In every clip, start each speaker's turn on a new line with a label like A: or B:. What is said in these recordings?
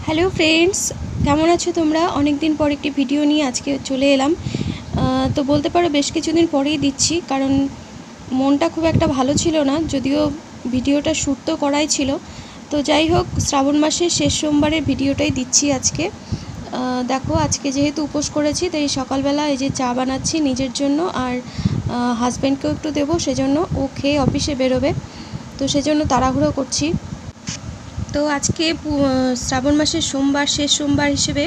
A: Hello friends, কেমন আছো তোমরা? অনেক দিন পর একটি ভিডিও নিয়ে আজকে চলে এলাম। তো বলতে পারো বেশ কিছুদিন পরেই দিচ্ছি, কারণ মনটা খুব একটা ভালো ছিল না, যদিও ভিডিওটা শ্যুট তো করাই ছিল। তো যাই হোক, শ্রাবণ মাসের শেষ সোমবারের ভিডিওটাই দিচ্ছি আজকে। দেখো, আজকে যেহেতু উপোস করেছি, তাই সকালবেলা এই যে চা বানাচ্ছি নিজের জন্য, আর হাজব্যান্ডকেও একটু দেবো, সেজন্য ও খেয়ে অফিসে বেরোবে, তো সেজন্য তাড়াহুড়ো করছি। তো আজকে শ্রাবণ মাসের সোমবার, শেষ সোমবার হিসেবে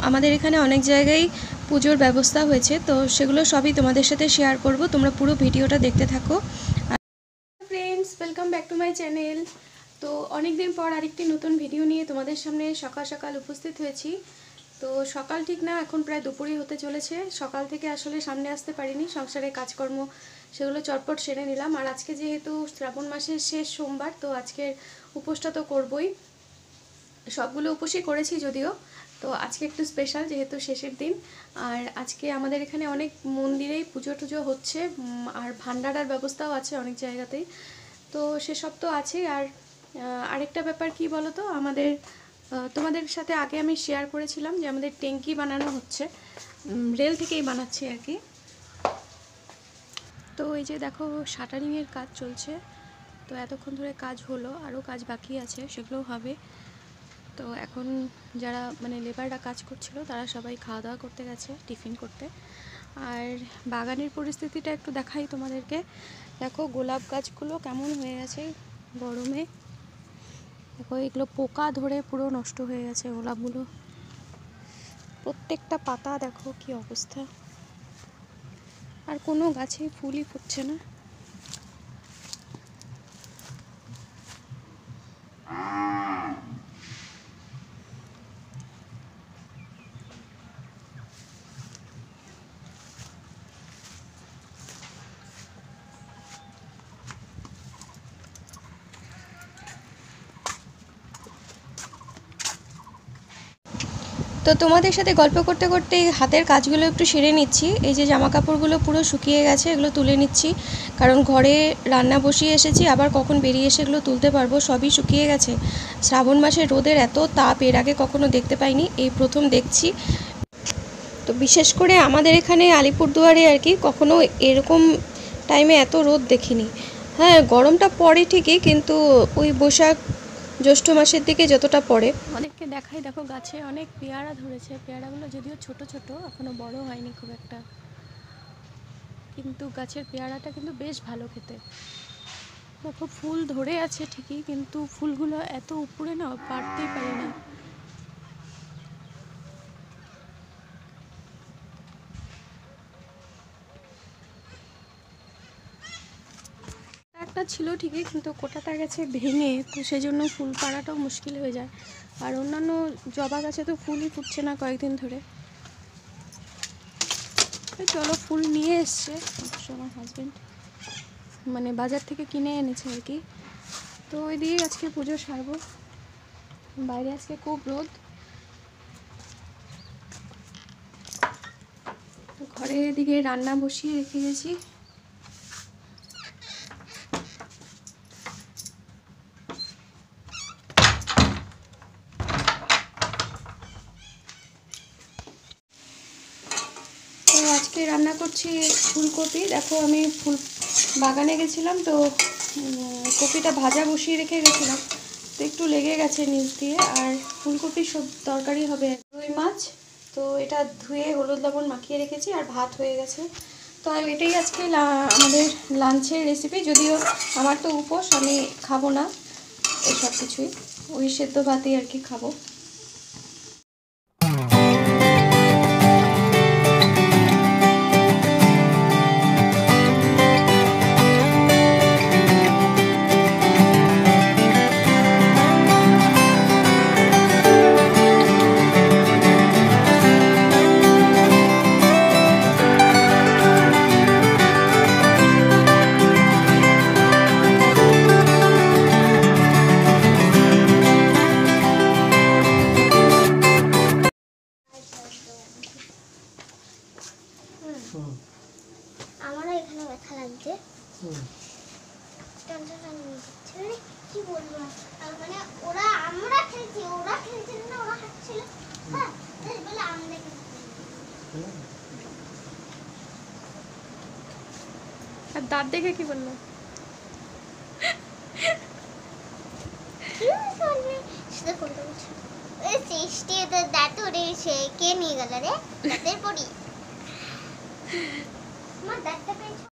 A: আমাদের এখানে অনেক জায়গায় পুজোর ব্যবস্থা হয়েছে, তো সেগুলো সবই তোমাদের সাথে শেয়ার করব। তোমরা পুরো ভিডিওটা দেখতে থাকো। Friends, welcome back to my channel. তো অনেক দিন পর আরেকটি নতুন ভিডিও নিয়ে তোমাদের সামনে সকাল সকাল উপস্থিত হয়েছি। তো সকাল ঠিক না, এখন প্রায় দুপুরই হতে চলেছে। সকাল থেকে আসলে সামনে আসতে পারিনি, সংসারের কাজকর্ম সেগুলো চটপট সেরে নিলাম। আর আজকে যেহেতু শ্রাবণ মাসের শেষ সোমবার, তো আজকের উপোসটা তো করবই। সবগুলো উপোসই করেছি যদিও, তো আজকে একটু স্পেশাল যেহেতু শেষের দিন। আর আজকে আমাদের এখানে অনেক মন্দিরেই পুজো টুজো হচ্ছে, আর ভান্ডারার ব্যবস্থাও আছে অনেক জায়গাতেই। তো সেসব তো আছেই। আর আরেকটা ব্যাপার কি বলো তো, আমাদের তোমাদের সাথে আগে আমি শেয়ার করেছিলাম যে আমাদের ট্যাঙ্কি বানানো হচ্ছে, রেল থেকেই বানাচ্ছে আর কি। তো এই যে দেখো, শাটারিংয়ের কাজ চলছে। তো এতক্ষণ ধরে কাজ হলো, আরও কাজ বাকি আছে, সেগুলোও হবে। তো এখন যারা লেবাররা কাজ করছিল, তারা সবাই খাওয়া দাওয়া করতে গেছে, টিফিন করতে। আর বাগানের পরিস্থিতিটা একটু দেখাই তোমাদেরকে। দেখো গোলাপ গাছগুলো কেমন হয়ে গেছে গরমে। দেখো এগুলো পোকা ধরে পুরো নষ্ট হয়ে গেছে গোলাপগুলো, প্রত্যেকটা পাতা দেখো কি অবস্থা। আর কোনো গাছে ফুলই ফুটছে না। তো তোমাদের সাথে গল্প করতে করতে হাতের কাজগুলো একটু সেরে নিচ্ছি। এই যে জামা কাপড়গুলো পুরো শুকিয়ে গেছে, এগুলো তুলে নিচ্ছি, কারণ ঘরে রান্না বসিয়ে এসেছি, আবার কখন বেরিয়ে এসে এগুলো তুলতে পারবো। সবই শুকিয়ে গেছে। শ্রাবণ মাসে রোদের এত তাপ এর আগে কখনো দেখতে পাইনি, এই প্রথম দেখছি। তো বিশেষ করে আমাদের এখানে আলিপুরদুয়ারে আর কি, কখনো এরকম টাইমে এত রোদ দেখিনি। হ্যাঁ, গরমটা পড়ে ঠিকই, কিন্তু ওই বৈশাখ জ্যৈষ্ঠ মাসের দিকে যতটা পড়ে। অনেককে দেখাই, দেখো গাছে অনেক পেয়ারা ধরেছে। পেয়ারাগুলো যদিও ছোট ছোট, এখনো বড় হয়নি খুব একটা, কিন্তু গাছের পেয়ারাটা কিন্তু বেশ ভালো খেতে। দেখো ফুল ধরে আছে ঠিকই, কিন্তু ফুলগুলো এত উপরে না, পারতেই পারি না। একটা ছিল ঠিকই, কিন্তু কোটাটা গেছে ভেঙে, তো সেই জন্য ফুল পাড়াটাও মুশকিল হয়ে যায়। আর অন্যান্য জবা গাছে তো ফুলই ফুটছে না কয়েকদিন ধরে। চলো, ফুল নিয়ে এসছে আমার হাজব্যান্ড, বাজার থেকে কিনে এনেছে আর কি। তো ওই দিয়ে আজকে পুজো সারবো। বাইরে আজকে খুব রোদ। তো ঘরে এদিকে রান্না বসিয়ে রেখে গেছি। তো আজকে রান্না করছি ফুলকপি। দেখো আমি বাগানে গেছিলাম, তো কপিটা ভাজা বসিয়ে রেখে গেছিলাম, তো একটু লেগে গেছে নিচ দিয়ে। আর ফুলকপির সব তরকারি হবে রুই মাছ, তো এটা ধুয়ে হলুদ লবণ মাখিয়ে রেখেছি, আর ভাত হয়ে গেছে। তো এটাই আজকে আমাদের লাঞ্চের রেসিপি। যদিও আমার তো উপোস, আমি খাবো না এসব কিছুই, ওই সেদ্ধ ভাতেই আর কি খাবো। দাঁত দেখে কি বললো?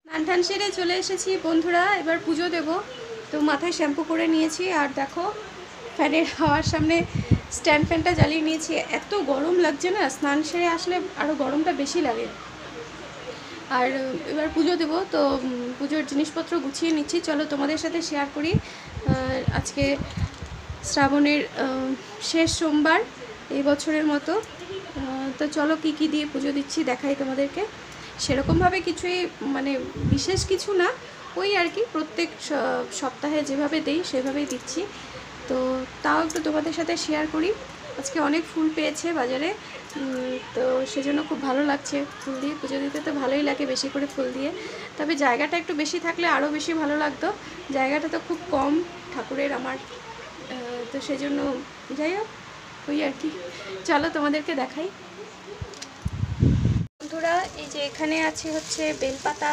A: স্নান টান সেরে চলে এসেছি বন্ধুরা, এবার পুজো দেব। তো মাথায় শ্যাম্পু করে নিয়েছি, আর দেখো ফ্যানের হাওয়ার সামনে স্ট্যান্ড ফ্যানটা জ্বালিয়ে নিয়েছি। এত গরম লাগছে না, স্নান সেরে আসলে আরও গরমটা বেশি লাগে। আর এবার পুজো দেব, তো পুজোর জিনিসপত্র গুছিয়ে নিচ্ছি। চলো তোমাদের সাথে শেয়ার করি। আজকে শ্রাবণের শেষ সোমবার এই বছরের মতো। তো চলো কি কি দিয়ে পুজো দিচ্ছি দেখাই তোমাদেরকে। সেরকমভাবে কিছুই মানে বিশেষ কিছু না, ওই আর কি প্রত্যেক সপ্তাহে যেভাবে দেই সেভাবেই দিচ্ছি। তো তাও একটু তোমাদের সাথে শেয়ার করি। আজকে অনেক ফুল পেয়েছে বাজারে, তো সেজন্য খুব ভালো লাগছে। ফুল দিয়ে পুজো দিতে তো ভালোই লাগে, বেশি করে ফুল দিয়ে। তবে জায়গাটা একটু বেশি থাকলে আরও বেশি ভালো লাগতো। জায়গাটা তো খুব কম ঠাকুরের আমার, তো সেজন্য যাই হোক ওই আর কি। চলো তোমাদেরকে দেখাই বন্ধুরা। এই যে এখানে আছে হচ্ছে বেলপাতা,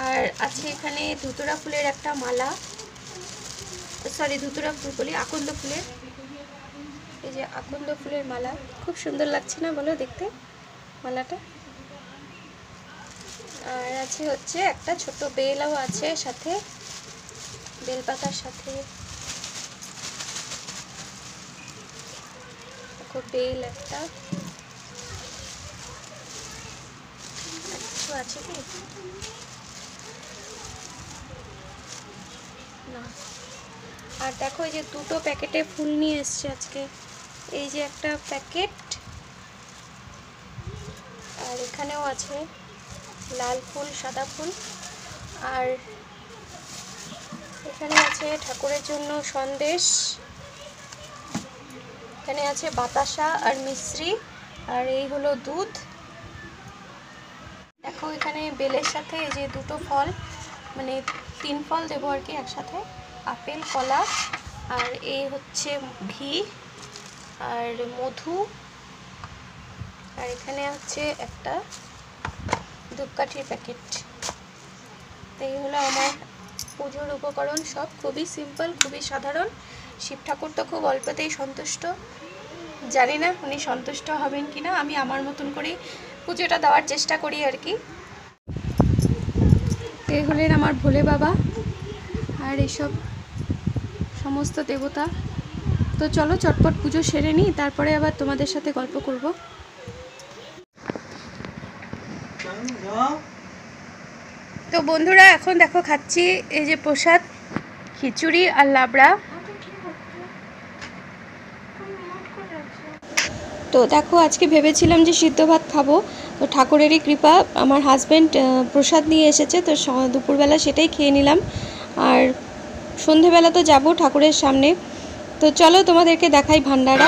A: আর আছে এখানে ধুতুরা ফুলের একটা মালা, সরি ধুতুরা ফুল বলি, আকন্দ ফুলের। এই যে আকন্দ ফুলের মালা, খুব সুন্দর লাগছে না বলো দেখতে মালাটা? আর আছে হচ্ছে একটা ছোট বেলও আছে সাথে, বেলপাতার সাথে দেখো বেল একটা কিছু আছে কি না। আর দেখো এই যে দুটো প্যাকেটে ফুল নিয়ে এসছে আজকে। এই যে একটা প্যাকেট, আর এখানেও আছে লাল ফুল সাদা ফুল। আর এখানে আছে ঠাকুরের জন্য সন্দেশ, এখানে আছে বাতাসা আর মিশ্রি, আর এই হলো দুধ। দেখো এখানে বেলের সাথে এই যে দুটো ফল, মানে 3 ফল দেবো আর কি একসাথে, আপেল কলা, আর এই হচ্ছে ঘি আর মধু, আর এখানে হচ্ছে একটা ধূপকাঠির প্যাকেট। এই হলো আমার পুজোর উপকরণ, সব খুবই সিম্পল, খুবই সাধারণ। শিব ঠাকুর তো খুব অল্পতেই সন্তুষ্ট, জানি না উনি সন্তুষ্ট হবেন কিনা। আমি আমার মতন করেই পুজোটা দেওয়ার চেষ্টা করি আর কি। এই হলেন আমার ভোলে বাবা আর এসব সমস্ত দেবতা। তো চলো চটপট পুজো সেরে নিই, তারপরে আবার তোমাদের সাথে গল্প করব। তো বন্ধুরা এখন দেখো খাচ্ছি এই যে প্রসাদ, খিচুড়ি আর লাবড়া। তো দেখো আজকে ভেবেছিলাম যে সিদ্ধ ভাত খাবো, তো ঠাকুরেরই কৃপা আমার হাজব্যান্ড প্রসাদ নিয়ে এসেছে, তো দুপুরবেলা সেটাই খেয়ে নিলাম। আর সন্ধেবেলা তো যাব ঠাকুরের সামনে। তো চলো তোমাদেরকে দেখাই ভান্ডারা।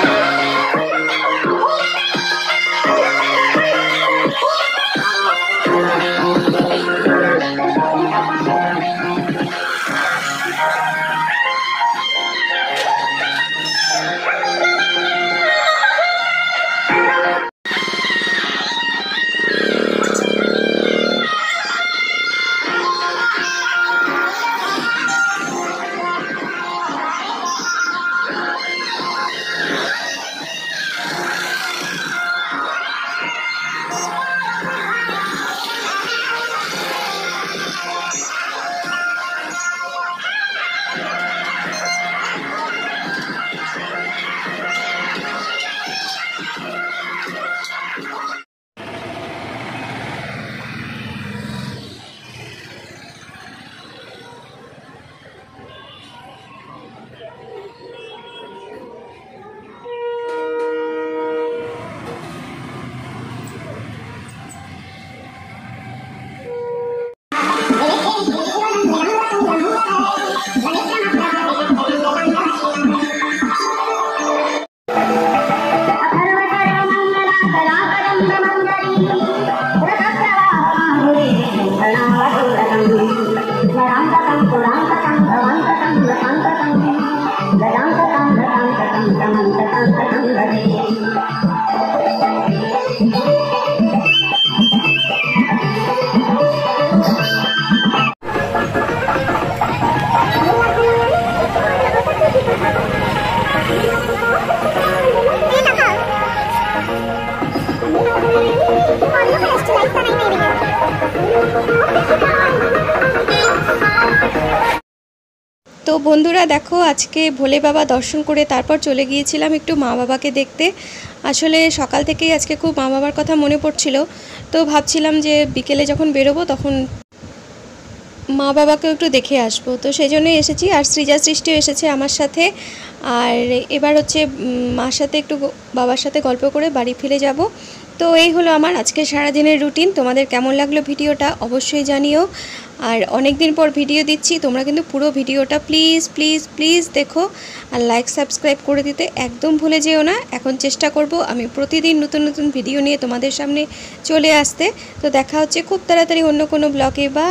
A: বন্ধুরা দেখো, আজকে ভোলে বাবা দর্শন করে তারপর চলে গিয়েছিলাম একটু মা বাবাকে দেখতে। আসলে সকাল থেকেই আজকে খুব মা বাবার কথা মনে পড়ছিল, তো ভাবছিলাম যে বিকেলে যখন বেরোবো তখন মা বাবাকেও একটু দেখে আসবো, তো সেই জন্যই এসেছি। আর সৃজা সৃষ্টিও এসেছে আমার সাথে। আর এবার হচ্ছে মার সাথে একটু বাবার সাথে গল্প করে বাড়ি ফিরে যাব। তো এই হলো আমার আজকে সারাদিনের রুটিন। তোমাদের কেমন লাগলো ভিডিওটা অবশ্যই জানিও। আর অনেক দিন পর ভিডিও দিচ্ছি, তোমরা কিন্তু পুরো ভিডিওটা প্লিজ প্লিজ প্লিজ দেখো, আর লাইক সাবস্ক্রাইব করে দিতে একদম ভুলে যেও না। এখন চেষ্টা করব আমি প্রতিদিন নতুন নতুন ভিডিও নিয়ে তোমাদের সামনে চলে আসতে। তো দেখা হচ্ছে খুব তাড়াতাড়ি অন্য কোনো ব্লগে বা